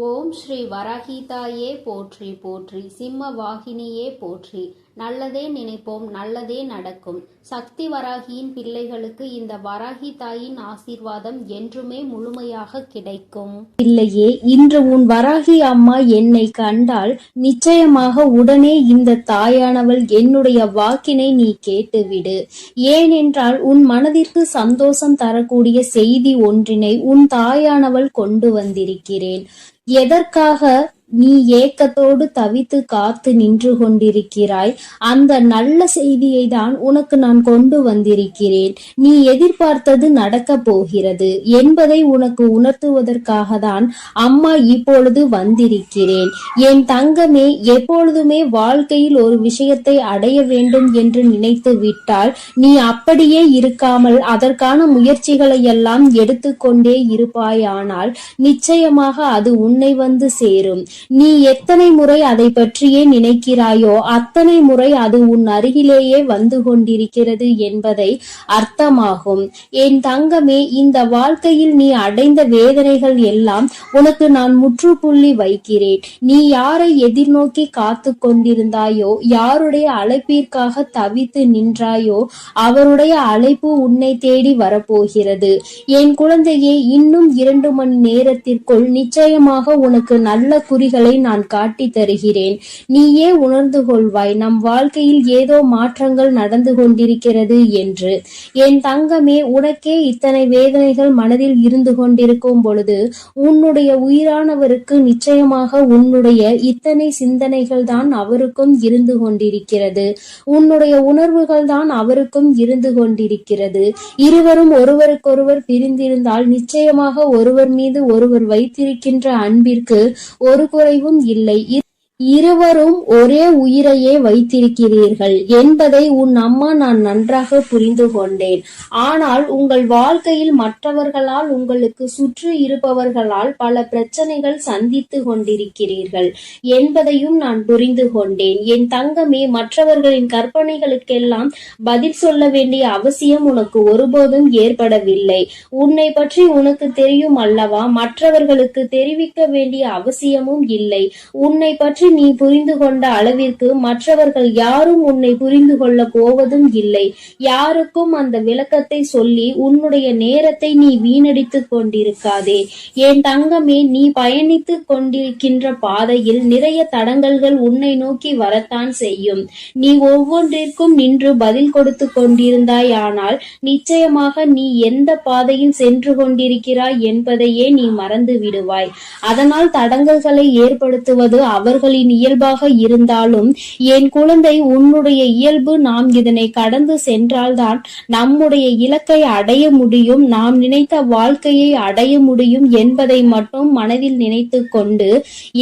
ஓம் ஸ்ரீ வராகிதாயே போற்றி போற்றி, சிம்ம வாகினியே போற்றி. நல்லதே நினைப்போம், நல்லதே நடக்கும். சக்தி வராகியின் பிள்ளைகளுக்கு இந்த வராகி தாயின் ஆசீர்வாதம் என்றுமே முழுமையாக கிடைக்கும். இல்லையே, இன்று உன் வராகி அம்மா என்னை கண்டால் நிச்சயமாக உடனே இந்த தாயானவள் என்னுடைய வாக்கினை நீ கேட்டுவிடு. ஏனென்றால் உன் மனதிற்கு சந்தோஷம் தரக்கூடிய செய்தி ஒன்றினை உன் தாயானவள் கொண்டு வந்திருக்கிறேன். எதற்காக நீ ஏக்கத்தோடு தவித்து காத்து நின்று கொண்டிருக்கிறாய்? அந்த நல்ல செய்தியை தான் உனக்கு நான் கொண்டு வந்திருக்கிறேன். நீ எதிர்பார்த்தது நடக்க போகிறது என்பதை உனக்கு உணர்த்துவதற்காக தான் அம்மா இப்பொழுது வந்திருக்கிறேன். என் தங்கமே, எப்பொழுதுமே வாழ்க்கையில் ஒரு விஷயத்தை அடைய வேண்டும் என்று நினைத்து விட்டால் நீ அப்படியே இருக்காமல் அதற்கான முயற்சிகளை எல்லாம் எடுத்துக்கொண்டே இருப்பாயானால் நிச்சயமாக அது உன்னை வந்து சேரும். நீ எத்தனை முறை அதை பற்றியே நினைக்கிறாயோ அத்தனை முறை அது உன் அருகிலேயே வந்து கொண்டிருக்கிறது என்பதை அர்த்தமாகும். என் தங்கமே, இந்த வாழ்க்கையில் நீ அடைந்த வேதனைகள் எல்லாம் உனக்கு நான் முற்றுப்புள்ளி வைக்கிறேன். நீ யாரை எதிர்நோக்கி காத்து கொண்டிருந்தாயோ, யாருடைய அழைப்பிற்காக தவித்து நின்றாயோ, அவருடைய அழைப்பு உன்னை தேடி வரப்போகிறது. என் குழந்தையே, இன்னும் 2 மணி நேரத்திற்குள் நிச்சயமாக உனக்கு நல்ல குறிகளை நான் காட்டி தருகிறேன். நீயே உணர்ந்து கொள்வாய் நம் வாழ்க்கையில் ஏதோ மாற்றங்கள் நடந்து கொண்டிருக்கிறது என்று. என் தங்கமே, உனக்கே இத்தனை வேதனைகள் மனதில் இருந்து கொண்டிருக்கும் பொழுது உன்னுடைய உயிரானவருக்கு நிச்சயமாக உன்னுடைய இத்தனை சிந்தனைகள் தான் அவருக்கும் இருந்து கொண்டிருக்கிறது. உன்னுடைய உணர்வுகள் தான் அவருக்கும் இருந்து கொண்டிருக்கிறது. இருவரும் ஒருவருக்கொருவர் பிரிந்திருந்தால் நிச்சயமாக ஒருவர் மீது ஒருவர் வைத்திருக்கின்ற அன்பிற்கு ஒரு குறைவும் இல்லை. இருவரும் ஒரே உயிரையே வைத்திருக்கிறீர்கள் என்பதை உன் அம்மா நான் நன்றாக புரிந்து கொண்டேன். ஆனால் உங்கள் வாழ்க்கையில் மற்றவர்களால், உங்களுக்கு சுற்றி இருப்பவர்களால் பல பிரச்சனைகள் சந்தித்து கொண்டிருக்கிறீர்கள் என்பதையும் நான் புரிந்து கொண்டேன். என் தங்கமே, மற்றவர்களின் கற்பனைகளுக்கெல்லாம் பதில் சொல்ல வேண்டிய அவசியம் உனக்கு ஒருபோதும் ஏற்படவில்லை. உன்னை பற்றி உனக்கு தெரியும் அல்லவா? மற்றவர்களுக்கு தெரிவிக்க வேண்டிய அவசியமும் இல்லை. உன்னை பற்றி நீ புரிந்து கொண்ட அளவிற்கு மற்றவர்கள் யாரும் உன்னை புரிந்து கொள்ள போவதும் இல்லை. யாருக்கும் அந்த விளக்கத்தை சொல்லி உன்னுடைய நேரத்தை நீ வீணடித்துக் கொண்டிருக்காதே. என் தங்கமே, நீ பயணித்து கொண்டிருக்கின்ற பாதையில் நிறைய தடங்கல்கள் உன்னை நோக்கி வரத்தான் செய்யும். நீ ஒவ்வொன்றிற்கும் நின்று பதில் கொடுத்து கொண்டிருந்தாயானால் நிச்சயமாக நீ எந்த பாதையில் சென்று கொண்டிருக்கிறாய் என்பதையே நீ மறந்து விடுவாய். அதனால் தடங்கல்களை ஏற்படுத்துவது அவர்களின் இயல்பாக இருந்தாலும் என் குழந்தை, உன்னுடைய இயல்பு நாம் இதனை கடந்து சென்றால்தான் நம்முடைய இலக்கை அடைய முடியும், நாம் நினைத்த வாழ்க்கையை அடைய முடியும் என்பதை மட்டும் மனதில் நினைத்து கொண்டு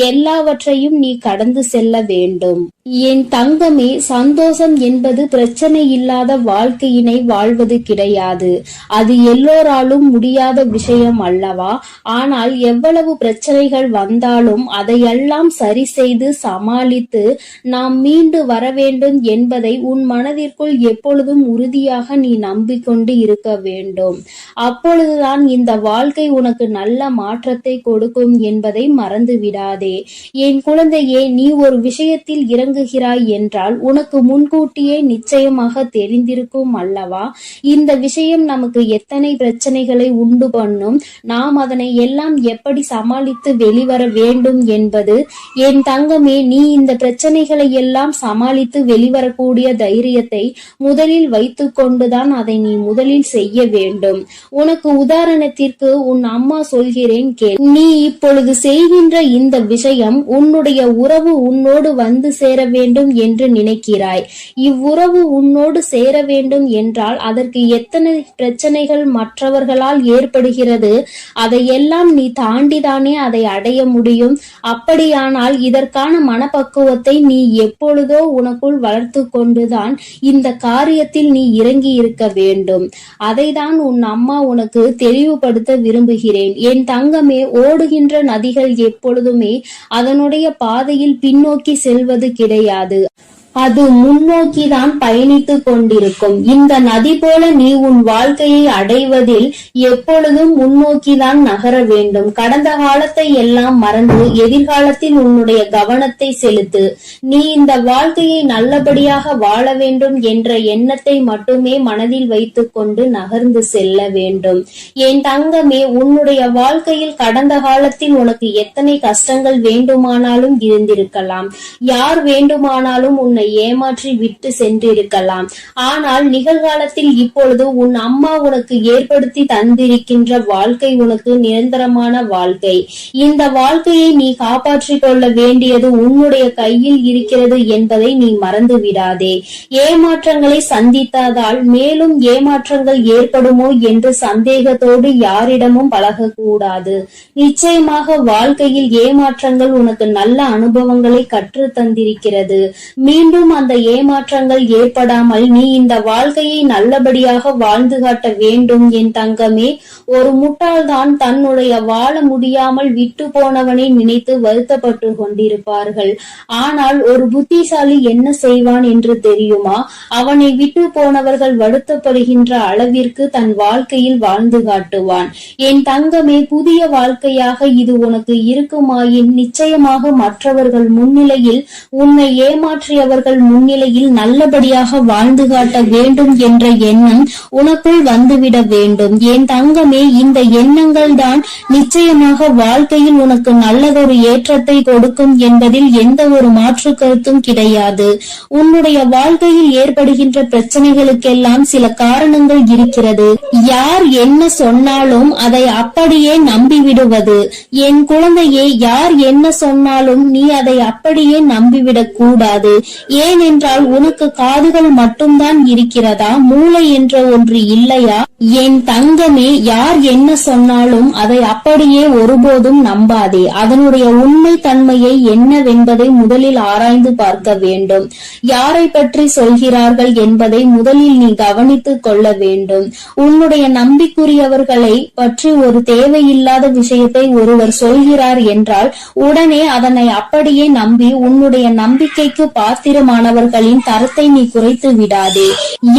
எல்லாவற்றையும் நீ கடந்து செல்ல வேண்டும். என் தங்கமே, சந்தோஷம் என்பது பிரச்சனை இல்லாத வாழ்க்கையினை வாழ்வது கிடையாது. அது எல்லோராலும் முடியாத விஷயம் அல்லவா? ஆனால் எவ்வளவு பிரச்சனைகள் வந்தாலும் அதையெல்லாம் சரி செய்து சமாளித்து நாம் மீண்டு வர வேண்டும் என்பதை உன் மனதிற்குள் எப்பொழுதும் உறுதியாக நீ நம்பிக்கொண்டு இருக்க வேண்டும். அப்பொழுதுதான் இந்த வாழ்க்கை உனக்கு நல்ல மாற்றத்தை கொடுக்கும் என்பதை மறந்து விடாதே. என் குழந்தையே, நீ ஒரு விஷயத்தில் இறங்குகிறாய் என்றால் உனக்கு முன்கூட்டியே நிச்சயமாக தெரிந்திருக்கும் அல்லவா? இந்த விஷயம் நமக்கு எத்தனை பிரச்சனைகளை உண்டு பண்ணும், நாம் அதனை எல்லாம் எப்படி சமாளித்து வெளிவர வேண்டும் என்பது. என் தங்கமே, நீ இந்த பிரச்சனைகளை எல்லாம் சமாளித்து வெளிவரக்கூடிய தைரியத்தை முதலில் வைத்து கொண்டுதான் அதை நீ முதலில் செய்ய வேண்டும். உனக்கு உதாரணத்திற்கு உன் அம்மா சொல்கிறேன் கேள். நீ இப்பொழுது செய்கின்ற இந்த விஷயம் உன்னுடைய உறவு உன்னோடு வந்து சேர வேண்டும் என்று நினைக்கிறாய். இவ்வுறவு உன்னோடு சேர வேண்டும் என்றால் அதற்கு எத்தனை பிரச்சனைகள் மற்றவர்களால் ஏற்படுகிறது, அதையெல்லாம் நீ தாண்டிதானே அதை அடைய முடியும். அப்படியானால் இதற்கான மனப்பக்குவத்தை நீ எப்பொழுதோ உனக்குள் வளர்த்து கொண்டுதான் இந்த காரியத்தில் நீ இறங்கி இருக்க வேண்டும். அதைதான் உன் அம்மா உனக்கு தெளிவுபடுத்த விரும்புகிறேன். என் தங்கமே, ஓடுகின்ற நதிகள் எப்பொழுதுமே அதனுடைய பாதையில் பின்னோக்கி செல்வது கிடையாது. அது முன்னோக்கிதான் பயணித்துக் கொண்டிருக்கும். இந்த நதி போல நீ உன் வாழ்க்கையை அடைவதில் எப்பொழுதும் முன்னோக்கிதான் நகர வேண்டும். கடந்த காலத்தை எல்லாம் மறந்து எதிர்காலத்தில் உன்னுடைய கவனத்தை செலுத்து. நீ இந்த வாழ்க்கையை நல்லபடியாக வாழ வேண்டும் என்ற எண்ணத்தை மட்டுமே மனதில் வைத்துக் கொண்டு நகர்ந்து செல்ல வேண்டும். என் தங்கமே, உன்னுடைய வாழ்க்கையில் கடந்த காலத்தில் உனக்கு எத்தனை கஷ்டங்கள் வேண்டுமானாலும் இருந்திருக்கலாம். யார் வேண்டுமானாலும் உன்னை ஏமாற்றி விட்டு சென்றிருக்கலாம். ஆனால் நிகழ்காலத்தில் இப்பொழுது உன் அம்மா உனக்கு ஏற்படுத்தி தந்திருக்கின்ற வாழ்க்கை உனக்கு நிரந்தரமான வாழ்க்கை. இந்த வாழ்க்கையை நீ காப்பாற்றிக் கொள்ள வேண்டியது உன்னுடைய கையில் இருக்கிறது என்பதை நீ மறந்து விடாதே. ஏமாற்றங்களை சந்தித்ததால் மேலும் ஏமாற்றங்கள் ஏற்படுமோ என்று சந்தேகத்தோடு யாரிடமும் பழகக்கூடாது. நிச்சயமாக வாழ்க்கையில் ஏமாற்றங்கள் உனக்கு நல்ல அனுபவங்களை கற்று தந்திருக்கிறது. மீண்டும் அந்த ஏமாற்றங்கள் ஏற்படாமல் நீ இந்த வாழ்க்கையை நல்லபடியாக வாழ்ந்து காட்ட வேண்டும். என் தங்கமே, ஒரு முட்டாள்தான் தன்னுடைய வாழ முடியாமல் விட்டு போனவனை நினைத்து வருத்தப்பட்டு கொண்டிருப்பார்கள். ஆனால் ஒரு புத்திசாலி என்ன செய்வான் என்று தெரியுமா? அவனை விட்டு போனவர்கள் வருத்தப்படுகின்ற அளவிற்கு தன் வாழ்க்கையில் வாழ்ந்து காட்டுவான். என் தங்கமே, புதிய வாழ்க்கையாக இது உனக்கு இருக்குமாயின் நிச்சயமாக மற்றவர்கள் முன்னிலையில், உன்னை ஏமாற்றியவர்கள் முன்னிலையில் நல்லபடியாக வாழ்ந்து காட்ட வேண்டும் என்ற எண்ணம் உனக்குள் வந்துவிட வேண்டும். என் தங்கமே, இந்த எண்ணங்கள் தான் நிச்சயமாக வாழ்க்கையில் உனக்கு நல்லதொரு ஏற்றத்தை கொடுக்கும் என்பதில் எந்த ஒரு மாற்று கருத்தும் கிடையாது. உன்னுடைய வாழ்க்கையில் ஏற்படுகின்ற பிரச்சனைகளுக்கெல்லாம் சில காரணங்கள் இருக்கிறது. யார் என்ன சொன்னாலும் அதை அப்படியே நம்பிவிடுவது. என் குழந்தையே, யார் என்ன சொன்னாலும் நீ அதை அப்படியே நம்பிவிடக் கூடாது. ஏனென்றால் உனக்கு காதுகள் மட்டும்தான் இருக்கிறதா? மூளை என்ற ஒன்று இல்லையா? என் தங்கமே, யார் என்ன சொன்னாலும் அதை அப்படியே ஒருபோதும் நம்பாதே. அதனுடைய உண்மை தன்மையை என்னவென்பதை முதலில் ஆராய்ந்து பார்க்க வேண்டும். யாரை பற்றி சொல்கிறார்கள் என்பதை முதலில் நீ கவனித்துக் கொள்ள வேண்டும். உன்னுடைய நம்பிக்குரியவர்களை பற்றி ஒரு தேவையில்லாத விஷயத்தை ஒருவர் சொல்கிறார் என்றால் உடனே அதனை அப்படியே நம்பி உன்னுடைய நம்பிக்கைக்கு பாத்திரமானவர்களின் தரத்தை நீ குறைத்து விடாதே.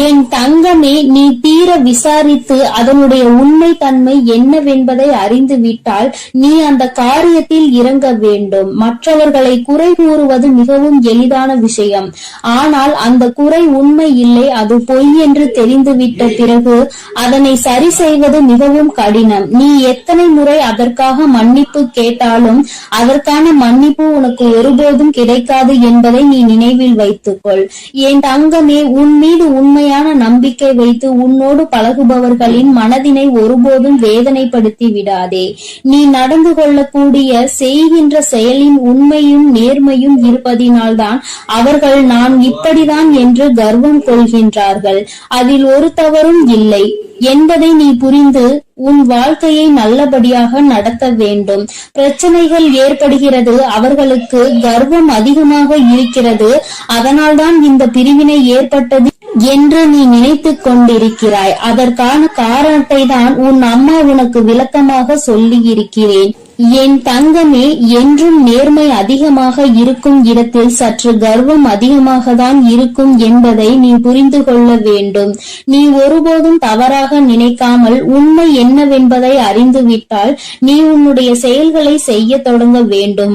என் தங்கமே, நீ தீர விசாரித்து அதனுடைய உண்மை தன்மை என்னவென்பதை அறிந்து விட்டால் நீ அந்த காரியத்தில் இறங்க வேண்டும். மற்றவர்களை குறை கூறுவது மிகவும் எளிதான விஷயம். ஆனால் அந்த குறை உண்மை இல்லை, அது பொய் என்று தெரிந்துவிட்ட பிறகு அதனை சரி செய்வது மிகவும் கடினம். நீ எத்தனை முறை அதற்காக மன்னிப்பு கேட்டாலும் அதற்கான மன்னிப்பு உனக்கு ஒருபோதும் கிடைக்காது என்பதை நீ நினைவில் வைத்துக்கொள். என் தங்கமே, உன் மீது உண்மையான நம்பிக்கை வைத்து உன்னோடு பழகுபவர்களின் மனதினை ஒருபோதும் வேதனைப்படுத்தி விடாதே. நீ நடந்து கொள்ளக்கூடிய செய்கின்ற செயலின் உண்மையும் நேர்மையும் இருப்பதினால்தான் அவர்கள் நான் இப்படிதான் என்று கர்வம் கொள்கின்றார்கள். அதில் ஒரு தவறும் இல்லை என்பதை நீ புரிந்து உன் வாழ்க்கையை நல்லபடியாக நடத்த வேண்டும். பிரச்சனைகள் ஏற்படுகிறது, அவர்களுக்கு கர்வம் அதிகமாக இருக்கிறது, அதனால்தான் இந்த பிரிவினை ஏற்பட்டது என்று நீ நினைத்துக் கொண்டிருக்கிறாய். அதற்கான காரணத்தை தான் உன் அம்மா உனக்கு விளக்கமாக சொல்லி இருக்கிறேன். என் தங்கமே, என்றும் நேர்மை அதிகமாக இருக்கும் இடத்தில் சற்று கர்வம் அதிகமாக தான் இருக்கும் என்பதை நீ புரிந்து கொள்ள வேண்டும். நீ ஒருபோதும் தவறாக நினைக்காமல் உண்மை என்னவென்பதை அறிந்துவிட்டால் நீ உன்னுடைய செயல்களை செய்ய தொடங்க வேண்டும்.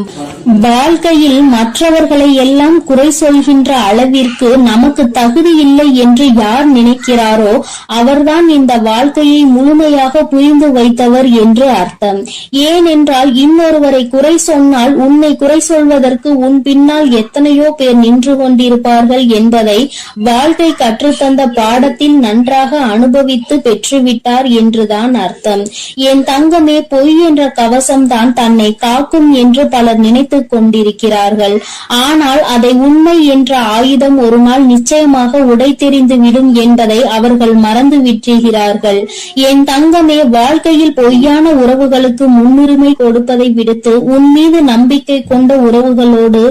வாழ்க்கையில் மற்றவர்களை எல்லாம் குறை சொல்கின்ற அளவிற்கு நமக்கு தகுதி இல்லை என்று யார் நினைக்கிறாரோ அவர்தான் இந்த வாழ்க்கையை முழுமையாக புரிந்து வைத்தவர் என்று அர்த்தம். ஏனென்றால் இன்னொருவரை குறை சொன்னால் உன்னை குறை சொல்வதற்கு உன் பின்னால் எத்தனையோ பேர் நின்று கொண்டிருப்பார்கள் என்பதை வாழ்க்கை கற்றுத்தந்த பாடத்தில் நன்றாக அனுபவித்து பெற்றுவிட்டார் என்றுதான் அர்த்தம். என் தங்கமே, பொய் என்ற கவசம் தான் தன்னை காக்கும் என்று பலர் நினைத்துக் கொண்டிருக்கிறார்கள். ஆனால் அதை உண்மை என்ற ஆயுதம் ஒரு நாள் நிச்சயமாக உடைத்து தெரிந்துவிடும் என்பதை அவர்கள் மறந்து விட்டுகிறார்கள். என் தங்கமே, வாழ்க்கையில் பொய்யான உறவுகளுக்கு முன்னுரிமை கொடுப்பதை விடுத்து உன் மீது நம்பிக்கை கொண்ட உறவுகளோடு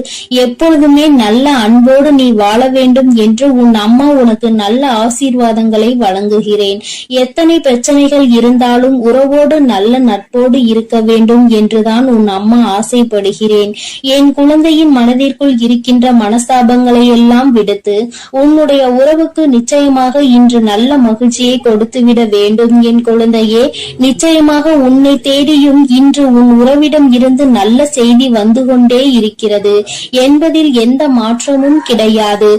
எப்பொழுதுமே நல்ல அன்போடு நீ வாழ வேண்டும் என்று உன் அம்மா உனக்கு நல்ல ஆசீர்வாதங்களை வழங்குகிறேன். எத்தனை பிரச்சனைகள் இருந்தாலும் உறவோடு நல்ல நட்போடு இருக்க வேண்டும் என்றுதான் உன் அம்மா ஆசைப்படுகிறேன். என் குழந்தையின் மனதிற்குள் இருக்கின்ற மனஸ்தாபங்களை எல்லாம் விடுத்து உன்னுடைய உறவுக்கு நிச்சயமாக இன்று நல்ல மகிழ்ச்சியை கொடுத்துவிட வேண்டும். என் குழந்தையே, நிச்சயமாக உன்னை தேடியும் இன்று உன் உறவிடம் இருந்து நல்ல செய்தி வந்து கொண்டே இருக்கிறது என்பதில் எந்த மாற்றமும் கிடையாது.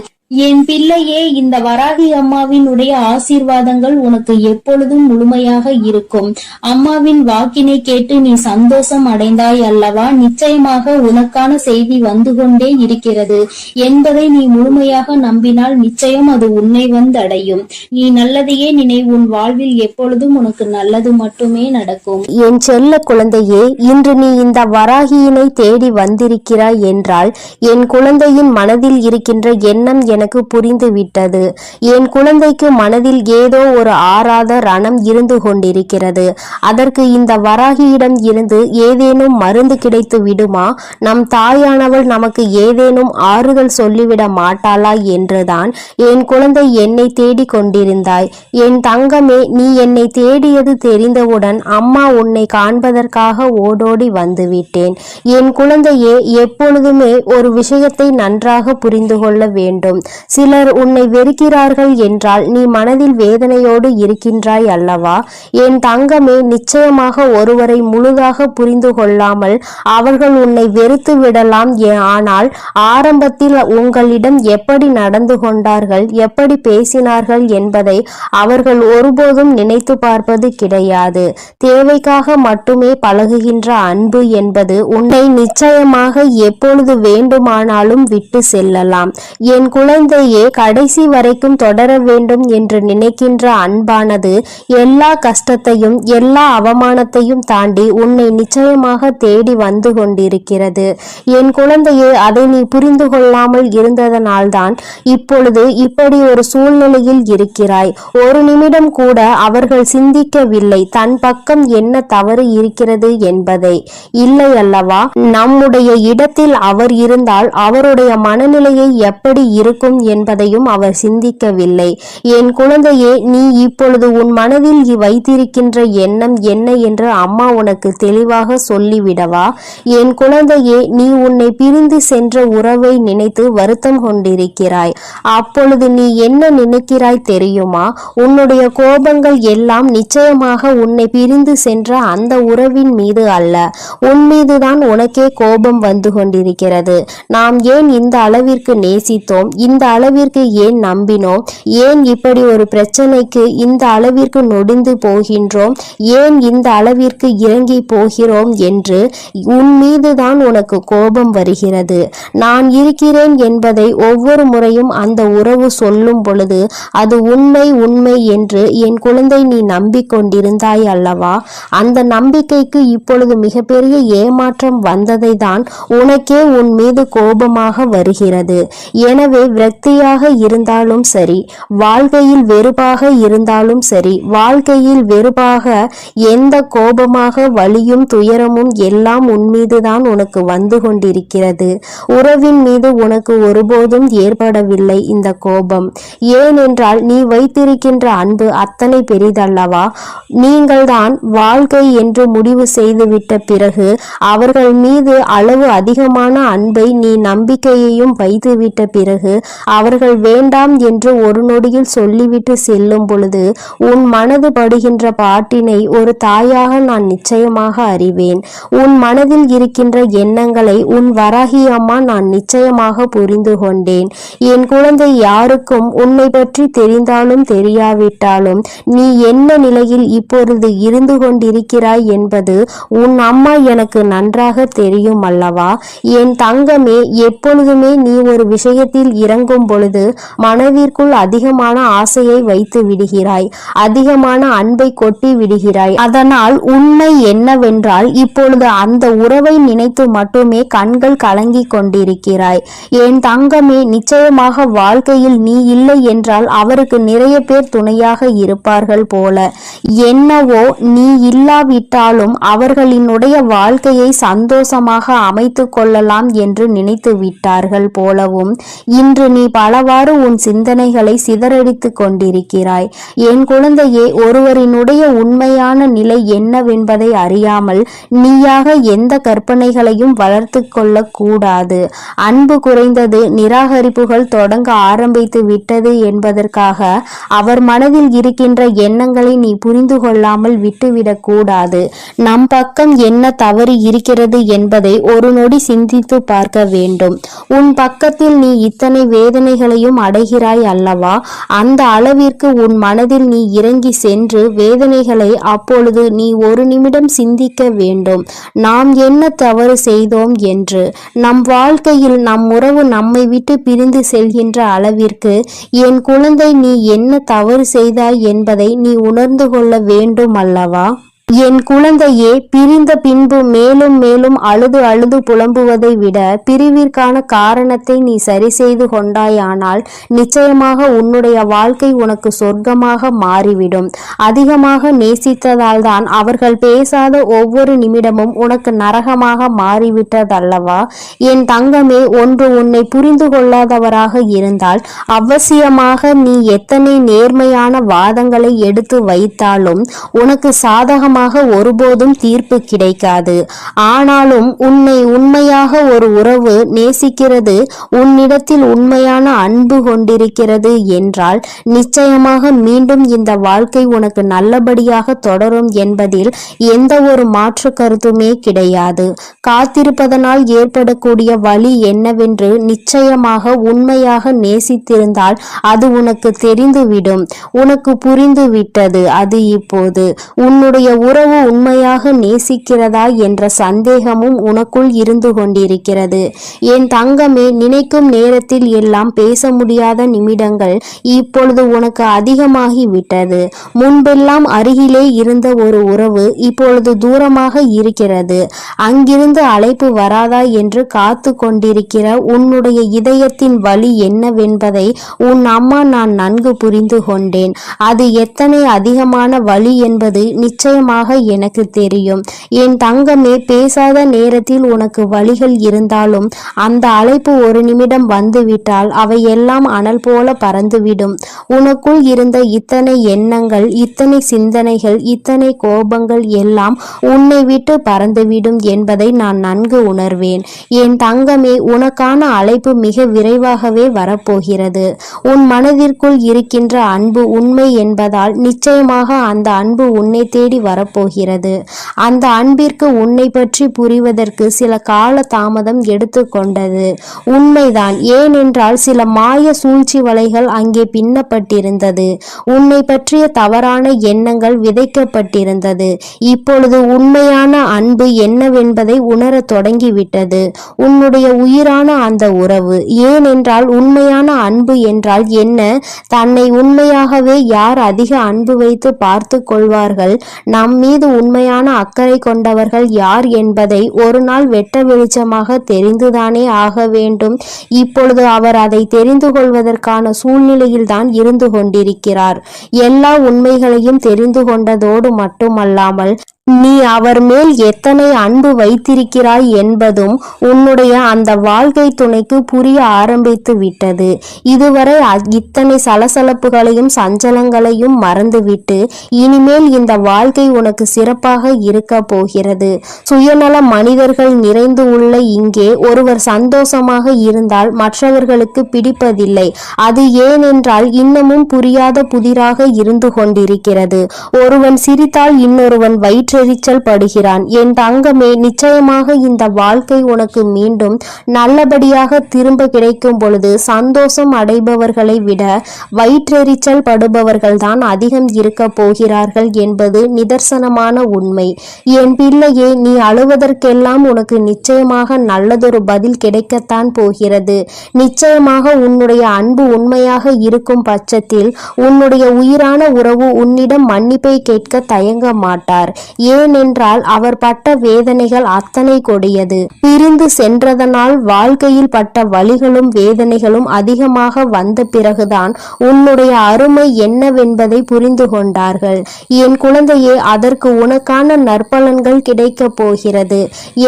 என் பிள்ளையே, இந்த வராகி அம்மாவினுடைய ஆசீர்வாதங்கள் உனக்கு எப்பொழுதும் முழுமையாக இருக்கும். அம்மாவின் வாக்கினை கேட்டு நீ சந்தோஷம் அடைந்தாய் அல்லவா? நிச்சயமாக உனக்கான செய்தி வந்து கொண்டே இருக்கிறது என்பதை நீ முழுமையாக நம்பினால் நிச்சயம் அது உன்னை வந்தடையும். நீ நல்லதையே நினை. உன் வாழ்வில் எப்பொழுதும் உனக்கு நல்லது மட்டுமே நடக்கும். என் செல்ல குழந்தையே, இன்று நீ இந்த வராகியினை தேடி வந்திருக்கிறாய் என்றால் என் குழந்தையின் மனதில் இருக்கின்ற எண்ணம் எனக்கு புரிந்து விட்டது. என் குழந்தைக்கு மனதில் ஏதோ ஒரு ஆறாத ரணம் இருந்து கொண்டிருக்கிறது. அதற்கு இந்த வராகியிடம் இருந்து ஏதேனும் மருந்து கிடைத்து விடுமா? நம் தாயானவள் நமக்கு ஏதேனும் ஆறுதல் சொல்லிவிட மாட்டாளா என்றுதான் என் குழந்தை என்னை தேடி கொண்டிருந்தாய். என் தங்கமே, நீ என்னை தேடியது தெரிந்தவுடன் அம்மா உன்னை காண்பதற்காக ஓடோடி வந்துவிட்டேன். என் குழந்தையே, எப்பொழுதுமே ஒரு விஷயத்தை நன்றாக புரிந்து கொள்ள வேண்டும். சிலர் உன்னை வெறுக்கிறார்கள் என்றால் நீ மனதில் வேதனையோடு இருக்கின்றாய் அல்லவா? என் தங்கமே, நிச்சயமாக ஒருவரை முழுதாக புரிந்து கொள்ளாமல் அவர்கள் உன்னை வெறுத்து விடலாம். ஆனால் ஆரம்பத்தில் உங்களிடம் எப்படி நடந்து கொண்டார்கள், எப்படி பேசினார்கள் என்பதை அவர்கள் ஒருபோதும் நினைத்து பார்ப்பது கிடையாது. தேவைக்காக மட்டுமே பழகுகின்ற அன்பு என்பது உன்னை நிச்சயமாக எப்பொழுது வேண்டுமானாலும் விட்டு செல்லலாம். என் குழந்தையே, கடைசி வரைக்கும் தொடர வேண்டும் என்று நினைக்கின்ற அன்பானது எல்லா கஷ்டத்தையும் எல்லா அவமானத்தையும் தாண்டி உன்னை நிச்சயமாக தேடி வந்து கொண்டிருக்கிறது. என் குழந்தையே, அதை நீ புரிந்து கொள்ளாமல் இருந்ததனால்தான் இப்பொழுது இப்படி ஒரு சூழ்நிலையில் இருக்கிறாய். ஒரு நிமிடம் கூட அவர்கள் சிந்திக்கவில்லை தன் பக்கம் என்ன தவறு இருக்கிறது என்பதை. இல்லை அல்லவா? நம்முடைய இடத்தில் அவர் இருந்தால் அவருடைய மனநிலையை எப்படி இருக்கும் என்பதையும் அவர் சிந்திக்கவில்லை. என் குழந்தையே, நீ இப்பொழுது உன் மனதில் வைத்திருக்கின்ற எண்ணம் என்ன என்று அம்மா உனக்கு தெளிவாக சொல்லிவிடவா? என் குழந்தையே, நீ உன்னை பிரிந்து சென்ற உறவை நினைத்து வருத்தம் கொண்டிருக்கிறாய். அப்பொழுது நீ என்ன நினைக்கிறாய் தெரியுமா? உன்னுடைய கோபங்கள் எல்லாம் நிச்சயமாக உன்னை பிரிந்து சென்ற அந்த உறவின் மீது அல்ல, உன் மீதுதான் உனக்கே கோபம் வந்து கொண்டிருக்கிறது. நாம் ஏன் இந்த அளவிற்கு நேசித்தோம், இந்த அளவிற்கு ஏன் நம்பினோம், ஏன் இப்படி ஒரு பிரச்சனைக்கு இந்த அளவிற்கு நொடிந்து போகின்றோம், ஏன் இந்த அளவிற்கு இறங்கி போகிறோம் என்று உன் மீதுதான் உனக்கு கோபம் வருகிறது. நான் இருக்கிறேன் என்பதை ஒவ்வொரு முறையும் அந்த உறவு சொல்லும் பொழுது அது உண்மை உண்மை என்று என் குழந்தை நீ நம்பிக்கொண்டிருந்தாய் அல்லவா? அந்த நம்பிக்கைக்கு இப்பொழுது மிகப்பெரிய ஏமாற்றம் வந்ததை தான் உனக்கே உன் மீது கோபமாக வருகிறது. எனவே விரக்தியாக இருந்தாலும் சரி, வாழ்க்கையில் வெறுப்பாக இருந்தாலும் சரி, வாழ்க்கையில் வெறுப்பாக எந்த கோபமாக வலியும் துயரமும் எல்லாம் உன் மீதுதான் உனக்கு வந்து கொண்டிருக்கிறது. உறவின் மீது உனக்கு ஒருபோதும் ஏற்படவில்லை இந்த கோபம். ஏனென்றால் நீ வைத்திருக்கின்ற அன்பு அத்தனை பெரிதல்லவா? நீங்கள்தான் வாழ்க்கை என்று முடிவு செய்துவிட்ட பிறகு அவர்கள் மீது அளவு அதிகமான அன்பை நீ நம்பிக்கையையும் வைத்துவிட்ட பிறகு அவர்கள் வேண்டாம் என்று ஒரு நொடியில் சொல்லிவிட்டு செல்லும் பொழுது உன் மனது படுகின்ற பாட்டினை ஒரு தாயாக நான் நிச்சயமாக அறிவேன். உன் மனதில் இருக்கின்ற எண்ணங்களை உன் வராகி அம்மா நான் நிச்சயமாக புரிந்து கொண்டேன். என் குழந்தை, யாருக்கும் உன்னை பற்றி தெரிந்தாலும் தெரியாவிட்டாலும் நீ என்ன நிலையில் இப்பொழுது இருந்து கொண்டிருக்கிறாய் என்பது உன் அம்மா எனக்கு நன்றாக தெரியும் அல்லவா? என் தங்கமே, எப்பொழுதுமே நீ ஒரு விஷயத்தில் இறங்க இறங்கும் பொழுது மனதிற்குள் அதிகமான ஆசையை வைத்து விடுகிறாய், அதிகமான அன்பை கொட்டி விடுகிறாய். அதனால் உண்மை என்னவென்றால் இப்பொழுது அந்த உறவை நினைத்து மட்டுமே கண்கள் கலங்கி கொண்டிருக்கிறாய். என் தங்கமே, நிச்சயமாக வாழ்க்கையில் நீ இல்லை என்றால் அவருக்கு நிறைய பேர் துணையாக இருப்பார்கள் போல. என்னவோ நீ இல்லாவிட்டாலும் அவர்களினுடைய வாழ்க்கையை சந்தோஷமாக அமைத்து கொள்ளலாம் என்று நினைத்து விட்டார்கள் போலவும் இன்று நீ பலவாறு உன் சிந்தனைகளை சிதறடித்து கொண்டிருக்கிறாய். என் குழந்தையே, ஒருவரினுடைய உண்மையான நிலை என்னவென்பதை அறியாமல் நீயாக எந்த கற்பனைகளையும் வளர்த்து கொள்ள கூடாது. அன்பு குறைந்தது, நிராகரிப்புகள் தொடங்க ஆரம்பித்து விட்டது என்பதற்காக அவர் மனதில் இருக்கின்ற எண்ணங்களை நீ புரிந்து கொள்ளாமல் விட்டுவிடக் கூடாது. நம் பக்கம் என்ன தவறு இருக்கிறது என்பதை ஒரு நொடி சிந்தித்து பார்க்க வேண்டும். உன் பக்கத்தில் நீ இத்தனை வேதனைகளையும் அடைகிறாய் அல்லவா? அந்த அளவிற்கு உன் மனதில் நீ இறங்கி சென்று வேதனைகளை அப்பொழுது நீ ஒரு நிமிடம் சிந்திக்க வேண்டும். நாம் என்ன தவறு செய்தோம் என்று. நம் வாழ்க்கையில் நம் உறவு நம்மை விட்டு பிரிந்து செல்கின்ற அளவிற்கு என் குழந்தை நீ என்ன தவறு செய்தாய் என்பதை நீ உணர்ந்து கொள்ள வேண்டும் அல்லவா? என் குழந்தையே, பிரிந்த பின்பு மேலும் மேலும் அழுது அழுது புலம்புவதை விட பிரிவிற்கான காரணத்தை நீ சரி செய்து கொண்டாயானால் நிச்சயமாக உன்னுடைய வாழ்க்கை உனக்கு சொர்க்கமாக மாறிவிடும். அதிகமாக நேசித்ததால் தான் அவர்கள் பேசாத ஒவ்வொரு நிமிடமும் உனக்கு நரகமாக மாறிவிட்டதல்லவா? என் தங்கமே, ஒன்று உன்னை புரிந்து கொள்ளாதவராக இருந்தால் அவசியமாக நீ எத்தனை நேர்மையான வாதங்களை எடுத்து வைத்தாலும் உனக்கு சாதகமாக ஒருபோதும் தீர்ப்பு கிடைக்காது. ஆனாலும் உன்னை உண்மையாக ஒரு உறவு நேசிக்கிறது, உன்னிடத்தில் உண்மையான அன்பு கொண்டிருக்கிறது என்றால் நிச்சயமாக மீண்டும் இந்த வாழ்க்கை உனக்கு நல்லபடியாக தொடரும் என்பதில் எந்த ஒரு மாற்று கருத்துமே கிடையாது. காத்திருப்பதனால் ஏற்படக்கூடிய வழி என்னவென்று நிச்சயமாக உண்மையாக நேசித்திருந்தால் அது உனக்கு தெரிந்துவிடும். உனக்கு புரிந்து விட்டது. அது இப்போது உன்னுடைய உறவு உண்மையாக நேசிக்கிறதா என்ற சந்தேகமும் உனக்குள் இருந்து கொண்டிருக்கிறது. என் தங்கமே, நினைக்கும் நேரத்தில் எல்லாம் பேச முடியாத நிமிடங்கள் இப்பொழுது உனக்கு அதிகமாகி விட்டது. முன்பெல்லாம் அருகிலே இருந்த ஒரு உறவு இப்பொழுது தூரமாக இருக்கிறது. அங்கிருந்து அழைப்பு வராதா என்று காத்து கொண்டிருக்கிற உன்னுடைய இதயத்தின் வலி என்னவென்பதை உன் அம்மா நான் நன்கு புரிந்து கொண்டேன். அது எத்தனை அதிகமான வலி என்பது நிச்சயமாக எனக்கு தெரியும். என் தங்கமே, பேசாத நேரத்தில் உனக்கு வலிகள் இருந்தாலும் அந்த அழைப்பு ஒரு நிமிடம் வந்துவிட்டால் அவை எல்லாம் அனல் போல பறந்துவிடும். உனக்குள் இருந்த இத்தனை எண்ணங்கள், இத்தனை சிந்தனைகள், இத்தனை கோபங்கள் எல்லாம் உன்னை விட்டு பறந்துவிடும் என்பதை நான் நன்கு உணர்வேன். என் தங்கமே, உனக்கான அழைப்பு மிக விரைவாகவே வரப்போகிறது. உன் மனதிற்குள் இருக்கின்ற அன்பு உண்மை என்பதால் நிச்சயமாக அந்த அன்பு உன்னை தேடி வரப்போகிறது. அந்த அன்பிற்கு உன்னை பற்றி புரிவதற்கு சில கால தாமதம் எடுத்துக்கொண்டது. உண்மைதான். ஏனென்றால் சில மாய சூழ்ச்சி வலைகள் அங்கே பின்னப்பட்டிருந்தது. உன்னை பற்றிய தவறான எண்ணங்கள் விதைக்கப்பட்டிருந்தது. இப்பொழுது உண்மையான அன்பு என்னவென்பதை உணர தொடங்கிவிட்டது உன்னுடைய உயிரான அந்த உறவு. ஏனென்றால் உண்மையான அன்பு என்றால் என்ன? தன்னை உண்மையாகவே யார் அதிக அன்பு வைத்து பார்த்து கொள்வார்கள், நம் மீது உண்மையான அக்கறை கொண்டவர்கள் யார் என்பதை ஒரு நாள் வெட்ட வெளிச்சமாக தெரிந்துதானே ஆக வேண்டும். இப்பொழுது அவர் அதை தெரிந்து கொள்வதற்கான சூழ்நிலையில் தான் இருந்து கொண்டிருக்கிறார். எல்லா உண்மைகளையும் தெரிந்து கொண்டதோடு மட்டுமல்லாமல் நீ அவர் மேல் எத்தனை அன்பு வைத்திருக்கிறாய் என்பதும் உன்னுடைய அந்த வாழ்க்கை துணைக்கு புரிய ஆரம்பித்து விட்டது. இதுவரை இத்தனை சலசலப்புகளையும் சஞ்சலங்களையும் மறந்துவிட்டு இனிமேல் இந்த வாழ்க்கை உனக்கு சிறப்பாக இருக்க போகிறது. சுயநல மனிதர்கள் நிறைந்து உள்ள இங்கே ஒருவர் சந்தோஷமாக இருந்தால் மற்றவர்களுக்கு பிடிப்பதில்லை. அது ஏனென்றால் இன்னமும் புரியாத புதிராக இருந்து கொண்டிருக்கிறது. ஒருவன் சிரித்தால் இன்னொருவன் வயிற்று வயிற்றெரிச்சல் படுகிறான். என் தங்கமே, நிச்சயமாக இந்த வாழ்க்கை உனக்கு மீண்டும் நல்லபடியாக திரும்ப கிடைக்கும் பொழுது சந்தோஷம் அடைபவர்களை விட வயிற்றெரிச்சல் படுபவர்கள் தான் அதிகம் இருக்க போகிறார்கள் என்பது நிதர்சனமான உண்மை. என் பிள்ளையே, நீ அழுவதற்கெல்லாம் உனக்கு நிச்சயமாக நல்லதொரு பதில் கிடைக்கத்தான் போகிறது. நிச்சயமாக உன்னுடைய அன்பு உண்மையாக இருக்கும் பட்சத்தில் உன்னுடைய உயிரான உறவு உன்னிடம் மன்னிப்பை கேட்க தயங்க மாட்டார். ஏனென்றால் அவர் பட்ட வேதனைகள் அத்தனை கொடியது. பிரிந்து சென்றதனால் வாழ்க்கையில் பட்ட வலிகளும் வேதனைகளும் அதிகமாக வந்த பிறகுதான் உன்னுடைய அருமை என்னவென்பதை புரிந்து கொண்டார்கள். என் குழந்தையே, அதற்கு உனக்கான நற்பலன்கள் கிடைக்க போகிறது.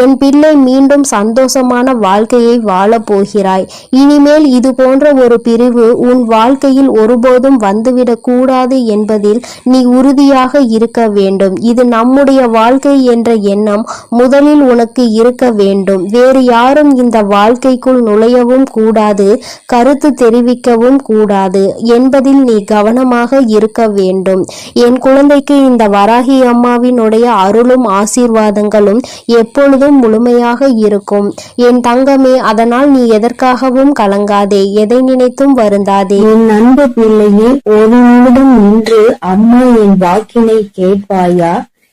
என் பிள்ளை, மீண்டும் சந்தோஷமான வாழ்க்கையை வாழப் போகிறாய். இனிமேல் இது போன்ற ஒரு பிரிவு உன் வாழ்க்கையில் ஒருபோதும் வந்துவிடக் கூடாது என்பதில் நீ உறுதியாக இருக்க வேண்டும். இது நம்முடைய வாழ்க்கை என்ற எண்ணம் முதலில் உனக்கு இருக்க வேண்டும். வேறு யாரும் இந்த வாழ்க்கைக்குள் நுழையவும் கூடாது, கருத்து தெரிவிக்கவும் கூடாது என்பதில் நீ கவனமாக இருக்க வேண்டும். என் குழந்தைக்கு இந்த வராகி அம்மாவினுடைய அருளும் ஆசீர்வாதங்களும் எப்பொழுதும் முழுமையாக இருக்கும். என் தங்கமே, அதனால் நீ எதற்காகவும் கலங்காதே, எதை நினைத்தும் வருந்தாதே. என் அன்பு பிள்ளையே, ஒரு நிமிடம் நின்று அம்மா என் வாக்கினை கேட்பாயா?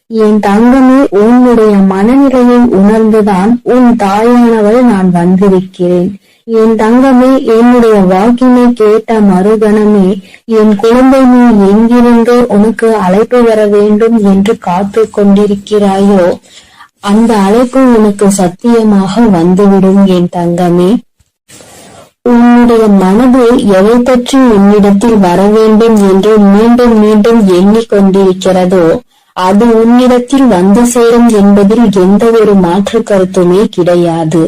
என் தங்கமே, உன்னுடைய மனநிலையை உணர்ந்துதான் உன் தாயானவள் நான் வந்திருக்கிறேன். என் தங்கமே, என்னுடைய வாக்கினை கேட்ட மறுகணமே என் குழந்தை, நீ எங்கிருந்து உனக்கு அழைப்பு வர வேண்டும் என்று காத்து கொண்டிருக்கிறாயோ அந்த அழைப்பு உனக்கு சத்தியமாக வந்துவிடும். என் தங்கமே, உன்னுடைய மனது எதை பற்றி உன்னிடத்தில் வர வேண்டும் என்று மீண்டும் மீண்டும் எண்ணிக்கொண்டிருக்கிறதோ அது உன்னிடத்தில் வந்து சேரும் என்பதில் எந்த ஒரு மாற்று கருத்துமே கிடையாது.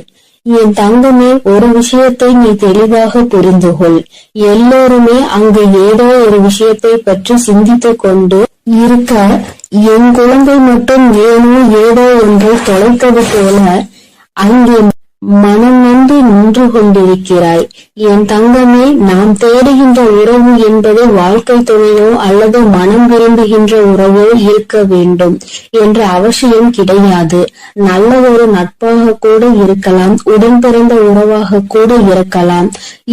என் தங்கமே, ஒரு விஷயத்தை நீ தெளிவாக புரிந்து கொள். எல்லோருமே அங்கு ஏதோ ஒரு விஷயத்தை பற்றி சிந்தித்துக் கொண்டு இருக்க, என் குழந்தை மட்டும் ஏதோ ஒன்றை தொலைத்தது போல அங்கே மனம் நன்றி நின்று கொண்டிருக்கிறாய். என் தங்கமே, நாம் தேடுகின்ற உறவு என்பது வாழ்க்கை துணையோ அல்லது மனம் விரும்புகின்ற உறவோ இருக்க வேண்டும் என்ற அவசியம் கிடையாது. நல்ல ஒரு நட்பாக கூட இருக்கலாம், உடன் பிறந்த உறவாக கூட இருக்கலாம்.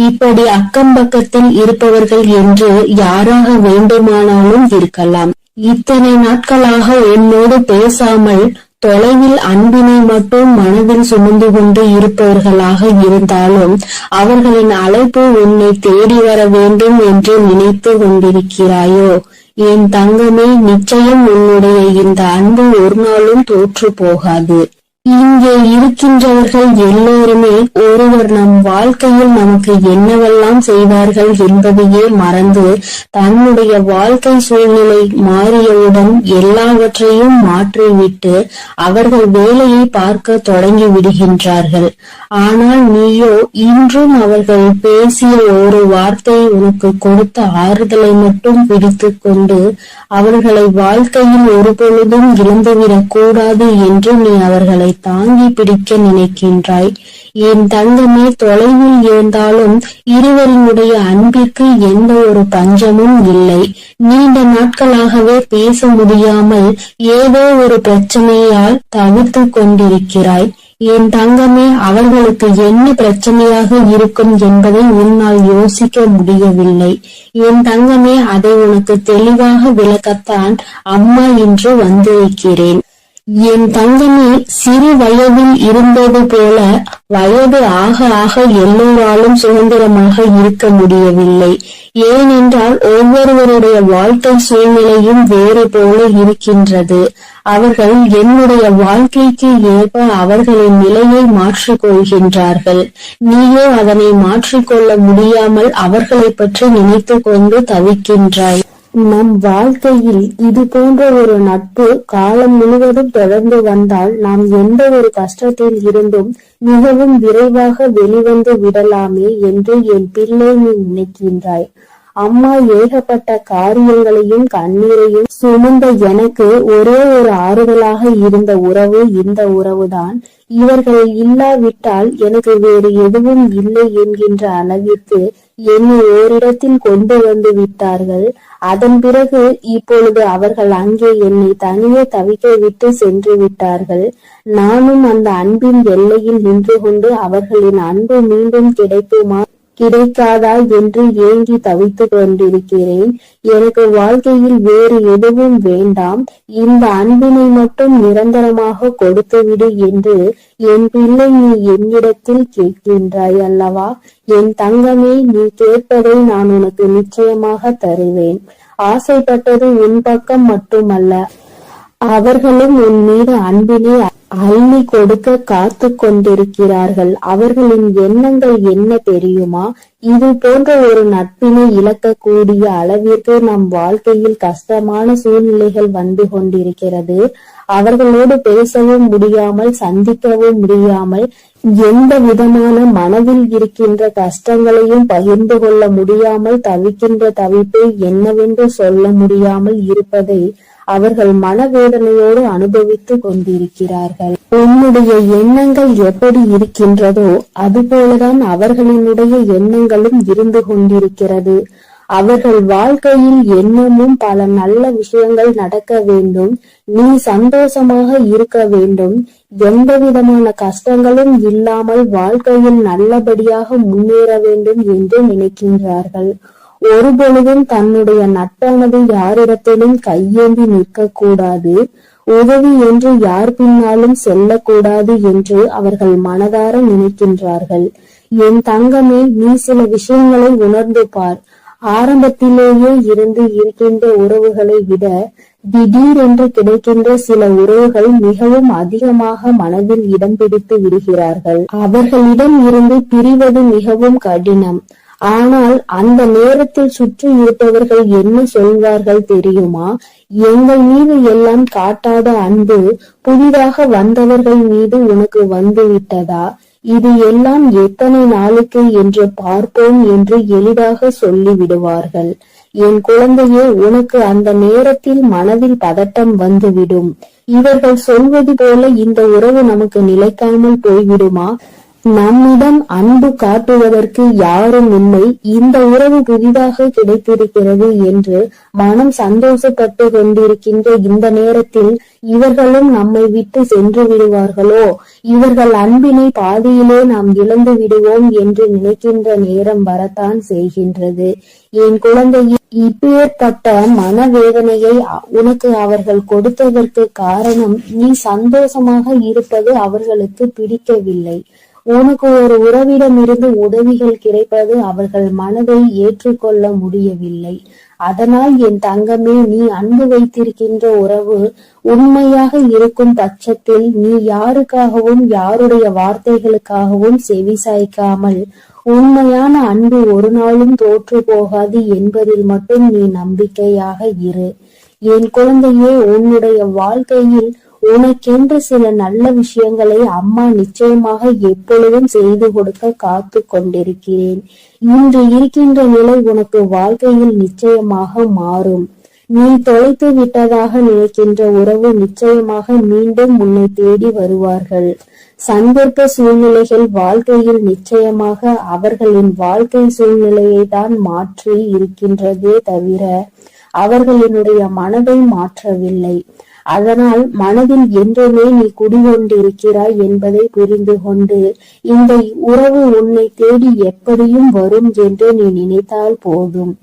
இப்படி அக்கம் பக்கத்தில் இருப்பவர்கள் என்று யாராக வேண்டுமானாலும் இருக்கலாம். இத்தனை நாட்களாக உன்னோடு பேசாமல் தொலைவில் அன்பினை மட்டும் மனதில் சுமந்து கொண்டு இருப்பவர்களாக இருந்தாலும் அவர்களின் அழைப்பு உன்னை தேடி வர வேண்டும் என்று நினைத்து கொண்டிருக்கிறாயோ? என் தங்கமே, நிச்சயம் உன்னுடைய இந்த அன்பு ஒரு நாளும் தோற்று போகாது. இங்கே இருக்கின்றவர்கள் எல்லோருமே ஒருவர் நம் வாழ்க்கையில் நமக்கு என்னவெல்லாம் செய்வார்கள் என்பதையே மறந்து தன்னுடைய வாழ்க்கை சூழ்நிலை மாறியவுடன் எல்லாவற்றையும் மாற்றிவிட்டு அவர்கள் வேலையை பார்க்க தொடங்கி விடுகின்றார்கள். ஆனால் நீயோ இன்றும் அவர்கள் பேசிய ஒரு வார்த்தை உனக்கு கொடுத்த ஆறுதலை மட்டும் பிடித்து கொண்டு அவர்களை வாழ்க்கையில் ஒரு பொழுதும் இழந்துவிடக் கூடாது என்று நீ அவர்களை தாங்கி பிடிக்க நினைக்கின்றாய். என் தங்கமே, தொலைவில் இருந்தாலும் இருவரினுடைய அன்பிற்கு எந்த ஒரு பஞ்சமும் இல்லை. நீண்ட நாட்களாகவே பேச முடியாமல் ஏதோ ஒரு பிரச்சனையால் தவிர்த்து கொண்டிருக்கிறாய். என் தங்கமே, அவர்களுக்கு என்ன பிரச்சனையாக இருக்கும் என்பதை உன்னால் யோசிக்க முடியவில்லை. என் தங்கமே, அதை உனக்கு தெளிவாக விளக்கத்தான் அம்மா இன்று வந்திருக்கிறேன். என் தங்கமே, சிறு வயதில் இருந்தது போல வயது ஆக ஆக எல்லோராலும் சுதந்திரமாக இருக்க முடியவில்லை. ஏனென்றால் ஒவ்வொருவருடைய வாழ்க்கை சூழ்நிலையும் வேறு போல இருக்கின்றது. அவர்கள் என்னுடைய வாழ்க்கைக்கு ஏற்ப அவர்களின் நிலையை மாற்றிக் கொள்கின்றார்கள். நீயோ அதனை மாற்றிக்கொள்ள முடியாமல் அவர்களை பற்றி நினைத்து கொண்டு தவிக்கின்றாய். நம் வாழ்க்கையில் இது போன்ற ஒரு நட்பு காலம் முழுவதும் தொடர்ந்து வந்தால் நாம் எந்த ஒரு கஷ்டத்தில் இருந்தும் மிகவும் விரைவாக வெளிவந்து விடலாமே என்று என் பிள்ளை நீ நினைக்கின்றாய். அம்மா ஏகப்பட்ட காரியங்களையும் கண்ணீரையும் சுமந்த எனக்கு ஒரே ஒரு ஆறுதலாக இருந்த உறவு இந்த உறவுதான். இவர்கள் இல்லாவிட்டால் எனக்கு வேறு எதுவும் இல்லை என்கின்ற அளவிற்கு என்னை ஓரிடத்தில் கொண்டு வந்து விட்டார்கள். அதன் பிறகு இப்பொழுது அவர்கள் அங்கே என்னை தனியே தவிக்க விட்டு சென்று விட்டார்கள். நானும் அந்த அன்பின் எல்லையில் நின்று கொண்டு அவர்களின் அன்பு மீண்டும் கிடைக்குமா கிடைக்காதா என்று ஏங்கி தவித்துக் கொண்டிருக்கிறேன். எனக்கு வாழ்க்கையில் வேறு எதுவும் வேண்டாம், இந்த அன்பினை மட்டும் நிரந்தரமாக கொடுத்துவிடு என்று என் பிள்ளை நீ என்னிடத்தில் கேட்கின்றாய் அல்லவா? என் தங்கமே, நீ கேட்பதை நான் உனக்கு நிச்சயமாக தருவேன். ஆசைப்பட்டது உன் பக்கம் மட்டுமல்ல, அவர்களும் உன் மீது அன்பினை அள்ளி கொடுக்க காத்து கொண்டிருக்கிறார்கள். அவர்களின் எண்ணங்கள் என்ன தெரியுமா? இது போன்ற ஒரு நட்பினை இழக்கக்கூடிய அளவிற்கு நம் வாழ்க்கையில் கஷ்டமான சூழ்நிலைகள் வந்து கொண்டிருக்கிறது. அவர்களோடு பேசவும் முடியாமல், சந்திக்கவும் முடியாமல், எந்த விதமான மனதில் இருக்கின்ற கஷ்டங்களையும் பகிர்ந்து கொள்ள முடியாமல் தவிக்கின்ற தவிப்பை என்னவென்று சொல்ல முடியாமல் இருப்பதை அவர்கள் மனவேதனையோடு அனுபவித்து கொண்டிருக்கிறார்கள். உன்னுடைய எண்ணங்கள் எப்படி இருக்கின்றதோ அதுபோலதான் அவர்களினுடைய எண்ணங்களும் இருந்து கொண்டிருக்கிறது. அவர்கள் வாழ்க்கையில் எண்ணமும் பல நல்ல விஷயங்கள் நடக்க வேண்டும், நீ சந்தோஷமாக இருக்க வேண்டும், எந்த விதமான கஷ்டங்களும் இல்லாமல் வாழ்க்கையில் நல்லபடியாக முன்னேற வேண்டும் என்று நினைக்கின்றார்கள். ஒருபொழுதும் தன்னுடைய நட்பானது யாரிடத்திலும் கையேந்தி நிற்க கூடாது, உதவி என்று யார் பின்னாலும் செல்லக்கூடாது என்று அவர்கள் மனதார நினைக்கின்றார்கள். என் தங்கமே, நீ சில விஷயங்களை உணர்ந்து பார். ஆரம்பத்திலேயே இருந்து இருக்கின்ற உறவுகளை விட திடீரென்று கிடைக்கின்ற சில உறவுகள் மிகவும் அதிகமாக மனதில் இடம் பிடித்து விடுகிறார்கள். அவர்களிடம் இருந்து பிரிவது மிகவும் கடினம். ஆனால் அந்த நேரத்தில் சுற்றி இருப்பவர்கள் என்ன சொல்வார்கள் தெரியுமா? எங்கள் மீது எல்லாம் காட்டாத அன்பு புதிதாக வந்தவர்கள் மீது உனக்கு வந்து விட்டதா? இது எல்லாம் எத்தனை நாளுக்கு என்று பார்ப்போம் என்று எளிதாக சொல்லி விடுவார்கள். என் குழந்தையே, உனக்கு அந்த நேரத்தில் மனதில் பதட்டம் வந்துவிடும். இவர்கள் சொல்வது போல இந்த உறவு நமக்கு நிலைக்காமல் போய்விடுமா? நம்மிடம் அன்பு காட்டுவதற்கு யாரும் இல்லை, இந்த உறவு புதிதாக கிடைத்திருக்கிறது என்று மனம் சந்தோஷப்பட்டு கொண்டிருக்கின்ற இந்த நேரத்தில் இவர்களும் நம்மை விட்டு சென்று விடுவார்களோ, இவர்கள் அன்பினை பாதியிலே நாம் இழந்து விடுவோம் என்று நினைக்கின்ற நேரம் வரத்தான் செய்கின்றது. என் குழந்தையே, இப்பேற்பட்ட மனவேதனையை உனக்கு அவர்கள் கொடுத்ததற்கு காரணம் நீ சந்தோஷமாக இருப்பது அவர்களுக்கு பிடிக்கவில்லை. உனக்கு ஒரு உறவிடமிருந்து உதவிகள் கிடைப்பது அவர்கள் மனதை ஏற்றுக்கொள்ள முடியவில்லை. அதனால் என் தங்கமே, நீ அன்பு வைத்திருக்கின்ற உறவு உண்மையாக இருக்கும் பட்சத்தில் நீ யாருக்காகவும் யாருடைய வார்த்தைகளுக்காகவும் செவி சாய்க்காமல் உண்மையான அன்பு ஒரு நாளும் தோற்று போகாது என்பதில் மட்டும் நீ நம்பிக்கையாக இரு. என் குழந்தையே, உன்னுடைய வாழ்க்கையில் உனக்கென்று சில நல்ல விஷயங்களை அம்மா நிச்சயமாக எப்பொழுதும் செய்து கொடுக்க காத்து கொண்டிருக்கிறேன். இன்று இருக்கின்ற நிலை உனக்கு வாழ்க்கையில் நிச்சயமாக மாறும். நீ தொலைத்து விட்டதாக நினைக்கின்ற உறவு நிச்சயமாக மீண்டும் உன்னை தேடி வருவார்கள். சந்தர்ப்ப சூழ்நிலைகள் வாழ்க்கையில் நிச்சயமாக அவர்களின் வாழ்க்கை சூழ்நிலையை தான் மாற்றி இருக்கின்றதே தவிர அவர்களினுடைய மனதை மாற்றவில்லை. அதனால் மனதில் என்றுமே நீ குடிகொண்டிருக்கிறாய் என்பதை புரிந்து கொண்டு இந்த உறவு உன்னை தேடி எப்படியும் வரும் என்று நீ நினைத்தால் போதும்.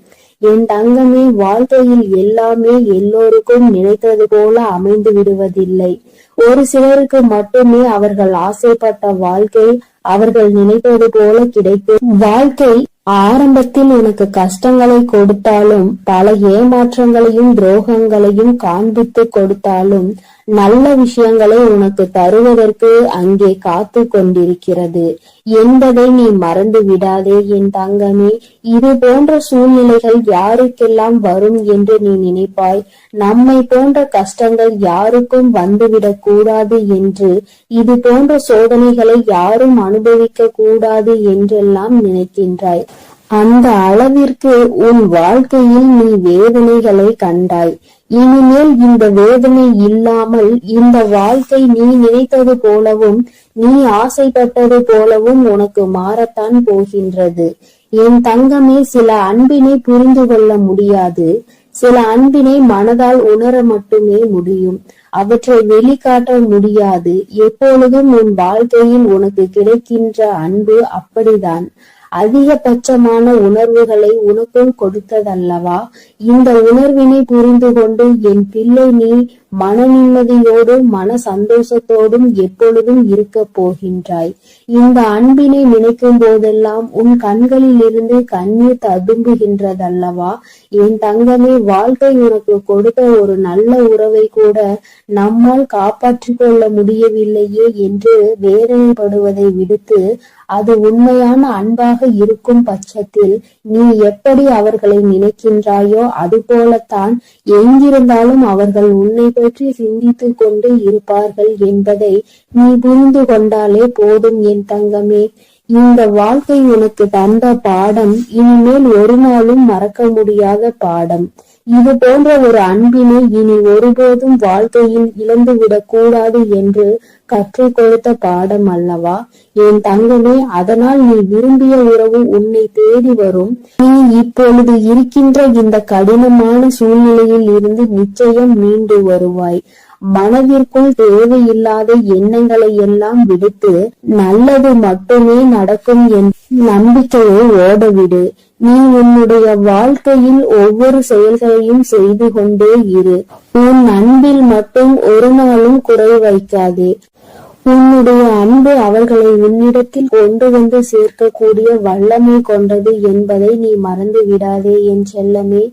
என் தங்கமே, வாழ்க்கையில் எல்லாமே எல்லோருக்கும் நினைத்தது போல அமைந்து விடுவதில்லை. ஒரு சிலருக்கு மட்டுமே அவர்கள் ஆசைப்பட்ட வாழ்க்கை அவர்கள் நினைத்தது போல கிடைக்கும். வாழ்க்கை ஆரம்பத்தில் உனக்கு கஷ்டங்களை கொடுத்தாலும் பல ஏமாற்றங்களையும் துரோகங்களையும் காண்பித்து கொடுத்தாலும் நல்ல விஷயங்களை உனக்கு தருவதற்கு அங்கே காத்து கொண்டிருக்கிறது என்பதை நீ மறந்து விடாதே என் தங்கமே. இது போன்ற சூழ்நிலைகள் யாருக்கெல்லாம் வரும் என்று நீ நினைப்பாய்? நம்மை போன்ற கஷ்டங்கள் யாருக்கும் வந்துவிடக் கூடாது என்று, இது போன்ற சோதனைகளை யாரும் அனுபவிக்க கூடாது என்றெல்லாம் நினைக்கின்றாய். அந்த அளவிற்கு உன் வாழ்க்கையில் நீ வேதனைகளை கண்டாய். இனிமேல் இந்த வேதனை இல்லாமல் இந்த வாழ்க்கை நீ நினைத்தது போலவும் நீ ஆசைப்பட்டது போலவும் உனக்கு மாறத்தான் போகின்றது. என் தங்கமே, சில அன்பினை புரிந்து கொள்ள முடியாது. சில அன்பினை மனதால் உணர மட்டுமே முடியும். அவற்றை வெளிக்காட்ட முடியாது. எப்பொழுதும் உன் வாழ்க்கையில் உனக்கு கிடைக்கின்ற அன்பு அப்படிதான். அதிகபட்சமான உணர்வுகளை உனக்கும் கொடுத்ததல்லவா? இந்த உணர்வினை புரிந்து கொண்டு என் பிள்ளை, நீ மன நிம்மதியோடும் மன சந்தோஷத்தோடும் எப்பொழுதும் இருக்க போகின்றாய். இந்த அன்பினை நினைக்கும் போதெல்லாம் உன் கண்களில் இருந்து கண்ணீர் ததும்புகின்றதல்லவா? என் தங்கமே, வாழ்க்கை உனக்கு கொடுத்த ஒரு நல்ல உறவை கூட நம்மால் காப்பாற்றிக் கொள்ள முடியவில்லையே என்று வேதனைப்படுவதை விடுத்து, அது உண்மையான அன்பாக இருக்கும் பட்சத்தில் நீ எப்படி அவர்களை நினைக்கின்றாயோ அதுபோலத்தான் எங்கிருந்தாலும் அவர்கள் உன்னை பற்றி சிந்தித்துக் கொண்டு இருப்பார்கள் என்பதை நீ புரிந்து கொண்டாலே போதும் என் தங்கமே. இந்த வாழ்க்கை உனக்கு தந்த பாடம் இனிமேல் ஒரு நாளும் மறக்க முடியாத பாடம். இது போன்ற ஒரு அன்பினை இனி ஒருபோதும் வாழ்க்கையில் இழந்துவிடக் கூடாது என்று கற்றுக் கொடுத்த பாடம் அல்லவா என் தங்கமே? அதனால் நீ விரும்பிய உறவு உன்னை தேடி வரும். நீ இப்பொழுது இருக்கின்ற இந்த கடினமான சூழ்நிலையில் இருந்து நிச்சயம் மீண்டு வருவாய். மனதிற்குள் தேவையில்லாத எண்ணங்களை எல்லாம் விடுத்து நல்லது மட்டுமே நடக்கும் என் நம்பிக்கையை ஓடவிடு. நீ உன்னுடைய வாழ்க்கையில் ஒவ்வொரு செயல்களையும் செய்து கொண்டே இரு. உன் அன்பில் மட்டும் ஒரு நாளும் குறை வைக்காதே. உன்னுடைய அன்பு அவர்களை உன்னிடத்தில் கொண்டு வந்து சேர்க்கக்கூடிய வல்லமை கொண்டது என்பதை நீ மறந்து விடாதே என் செல்லமே,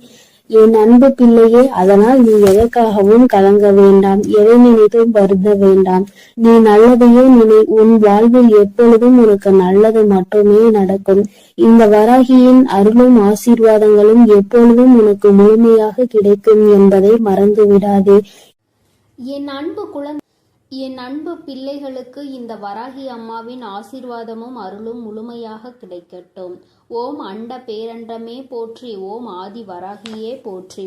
என் அன்பு பிள்ளையே. அதனால் நீ எதற்காகவும் கலங்க வேண்டாம், எதை நினைத்தும் வருந்த வேண்டாம். நீ நல்லதையே நினை. உன் வாழ்வில் எப்பொழுதும் உனக்கு நல்லது மட்டுமே நடக்கும். இந்த வராகியின் அருளும் ஆசீர்வாதங்களும் எப்பொழுதும் உனக்கு முழுமையாக கிடைக்கும் என்பதை மறந்து விடாதே. என் அன்பு பிள்ளைகளுக்கு இந்த வராகி அம்மாவின் ஆசீர்வாதமும் அருளும் முழுமையாக கிடைக்கட்டும். ஓம் அண்ட பேரண்டமே போற்றி. ஓம் ஆதி வராகியே போற்றி.